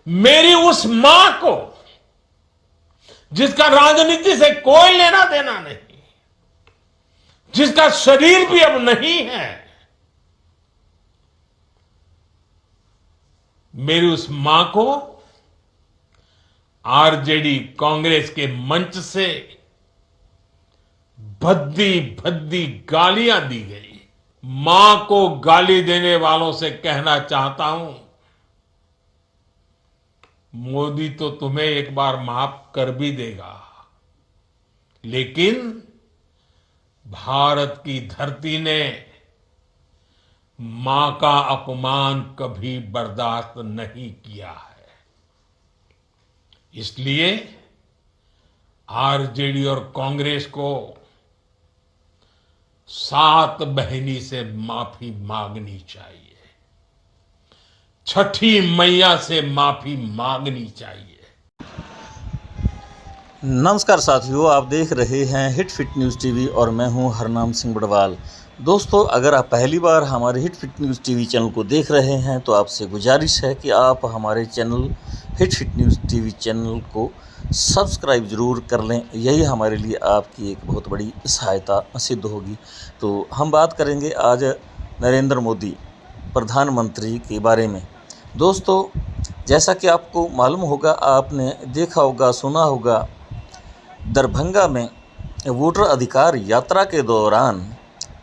मेरी उस मां को जिसका राजनीति से कोई लेना देना नहीं, जिसका शरीर भी अब नहीं है, मेरी उस मां को आरजेडी कांग्रेस के मंच से भद्दी भद्दी गालियां दी गई। मां को गाली देने वालों से कहना चाहता हूं, मोदी तो तुम्हें एक बार माफ कर भी देगा, लेकिन भारत की धरती ने मां का अपमान कभी बर्दाश्त नहीं किया है। इसलिए आरजेडी और कांग्रेस को सात बहिनी से माफी मांगनी चाहिए, छठी मैया से माफी मांगनी चाहिए। नमस्कार साथियों, आप देख रहे हैं हिट फिट न्यूज़ टीवी और मैं हूं हरनाम सिंह बड़वाल। दोस्तों, अगर आप पहली बार हमारे hit fit news TV channel को देख रहे हैं तो आपसे गुजारिश है कि आप हमारे channel hit fit news TV channel को सब्सक्राइब ज़रूर कर लें। यही हमारे लिए आपकी एक बहुत बड़ी सहायता सिद्ध होगी। तो हम बात करेंगे आज नरेंद्र मोदी प्रधानमंत्री के बारे में। दोस्तों, जैसा कि आपको मालूम होगा, आपने देखा होगा, सुना होगा, दरभंगा में वोटर अधिकार यात्रा के दौरान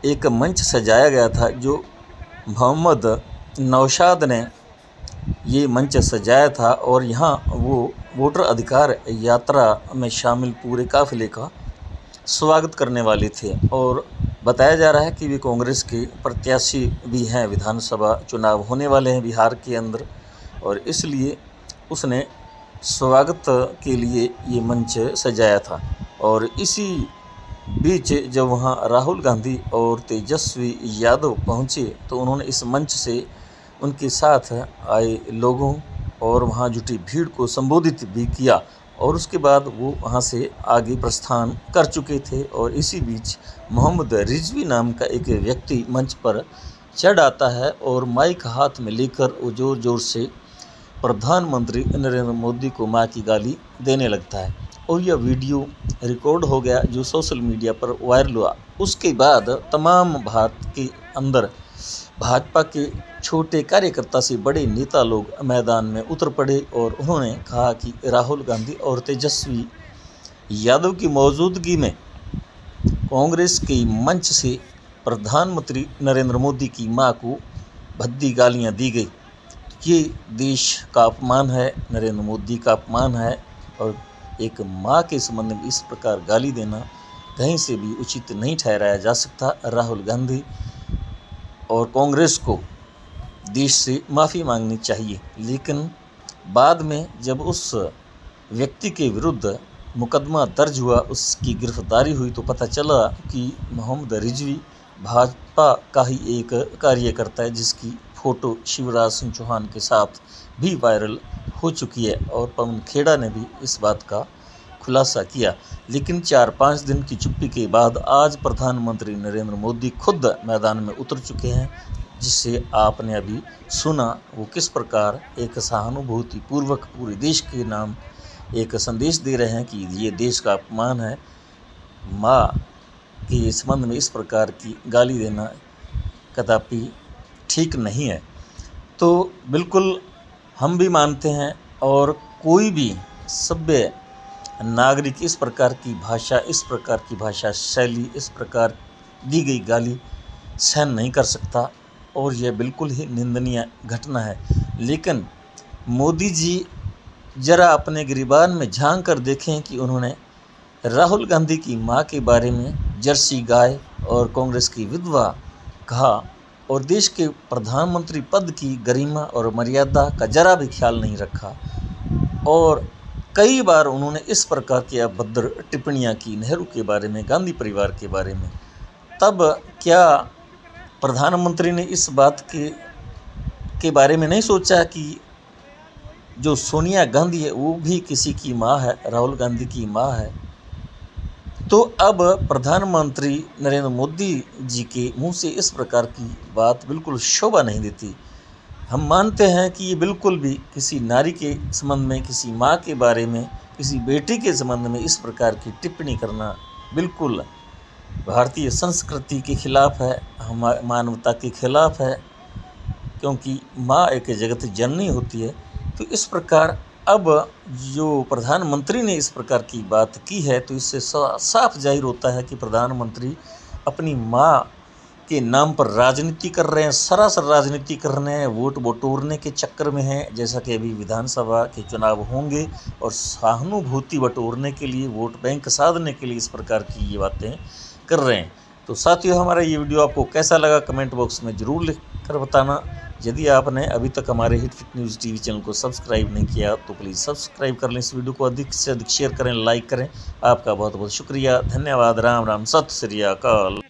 एक मंच सजाया गया था, जो मोहम्मद नौशाद ने ये मंच सजाया था और यहाँ वो वोटर अधिकार यात्रा में शामिल पूरे काफिले का स्वागत करने वाले थे। और बताया जा रहा है कि वे कांग्रेस के प्रत्याशी भी हैं। विधानसभा चुनाव होने वाले हैं बिहार के अंदर, और इसलिए उसने स्वागत के लिए ये मंच सजाया था। और इसी बीच जब वहाँ राहुल गांधी और तेजस्वी यादव पहुँचे तो उन्होंने इस मंच से उनके साथ आए लोगों और वहाँ जुटी भीड़ को संबोधित भी किया, और उसके बाद वो वहाँ से आगे प्रस्थान कर चुके थे। और इसी बीच मोहम्मद रिजवी नाम का एक व्यक्ति मंच पर चढ़ आता है और माइक हाथ में लेकर वो ज़ोर ज़ोर से प्रधानमंत्री नरेंद्र मोदी को मां की गाली देने लगता है। और यह वीडियो रिकॉर्ड हो गया, जो सोशल मीडिया पर वायरल हुआ। उसके बाद तमाम भारत के अंदर भाजपा के छोटे कार्यकर्ता से बड़े नेता लोग मैदान में उतर पड़े और उन्होंने कहा कि राहुल गांधी और तेजस्वी यादव की मौजूदगी में कांग्रेस के मंच से प्रधानमंत्री नरेंद्र मोदी की मां को भद्दी गालियां दी गई। ये देश का अपमान है, नरेंद्र मोदी का अपमान है, और एक मां के संबंध में इस प्रकार गाली देना कहीं से भी उचित नहीं ठहराया जा सकता। राहुल गांधी और कांग्रेस को देश से माफ़ी मांगनी चाहिए। लेकिन बाद में जब उस व्यक्ति के विरुद्ध मुकदमा दर्ज हुआ, उसकी गिरफ्तारी हुई, तो पता चला कि मोहम्मद रिजवी भाजपा का ही एक कार्यकर्ता है, जिसकी फ़ोटो शिवराज सिंह चौहान के साथ भी वायरल हो चुकी है। और पवन खेड़ा ने भी इस बात का खुलासा किया। लेकिन 4-5 दिन की चुप्पी के बाद आज प्रधानमंत्री नरेंद्र मोदी खुद मैदान में उतर चुके हैं, जिससे आपने अभी सुना वो किस प्रकार एक सहानुभूति पूर्वक पूरे देश के नाम एक संदेश दे रहे हैं कि ये देश का अपमान है। माँ के संबंध में इस प्रकार की गाली देना कदापि ठीक नहीं है। तो बिल्कुल हम भी मानते हैं, और कोई भी सभ्य नागरिक इस प्रकार की भाषा, इस प्रकार की भाषा शैली, इस प्रकार दी गई गाली सहन नहीं कर सकता, और यह बिल्कुल ही निंदनीय घटना है। लेकिन मोदी जी जरा अपने गिरबान में झांक कर देखें कि उन्होंने राहुल गांधी की मां के बारे में जर्सी गाय और कांग्रेस की विधवा कहा, और देश के प्रधानमंत्री पद की गरिमा और मर्यादा का जरा भी ख्याल नहीं रखा। और कई बार उन्होंने इस प्रकार की अभद्र टिप्पणियां की नेहरू के बारे में, गांधी परिवार के बारे में। तब क्या प्रधानमंत्री ने इस बात के बारे में नहीं सोचा कि जो सोनिया गांधी है वो भी किसी की मां है, राहुल गांधी की मां है? तो अब प्रधानमंत्री नरेंद्र मोदी जी के मुंह से इस प्रकार की बात बिल्कुल शोभा नहीं देती। हम मानते हैं कि ये बिल्कुल भी किसी नारी के संबंध में, किसी माँ के बारे में, किसी बेटी के संबंध में इस प्रकार की टिप्पणी करना बिल्कुल भारतीय संस्कृति के खिलाफ है, मानवता के खिलाफ है, क्योंकि माँ एक जगत जननी होती है। तो इस प्रकार अब जो प्रधानमंत्री ने इस प्रकार की बात की है, तो इससे साफ जाहिर होता है कि प्रधानमंत्री अपनी माँ के नाम पर राजनीति कर रहे हैं, सरासर राजनीति कर रहे हैं, वोट बटोरने के चक्कर में हैं। जैसा कि अभी विधानसभा के चुनाव होंगे और सहानुभूति बटोरने के लिए, वोट बैंक साधने के लिए इस प्रकार की ये बातें कर रहे हैं। तो साथियों, हमारा ये वीडियो आपको कैसा लगा कमेंट बॉक्स में ज़रूर लिख कर बताना। यदि आपने अभी तक हमारे hit fit news TV channel को सब्सक्राइब नहीं किया तो प्लीज़ सब्सक्राइब कर लें। इस वीडियो को अधिक से अधिक शेयर करें, लाइक करें। आपका बहुत बहुत शुक्रिया, धन्यवाद। राम राम, सत श्री अकाल।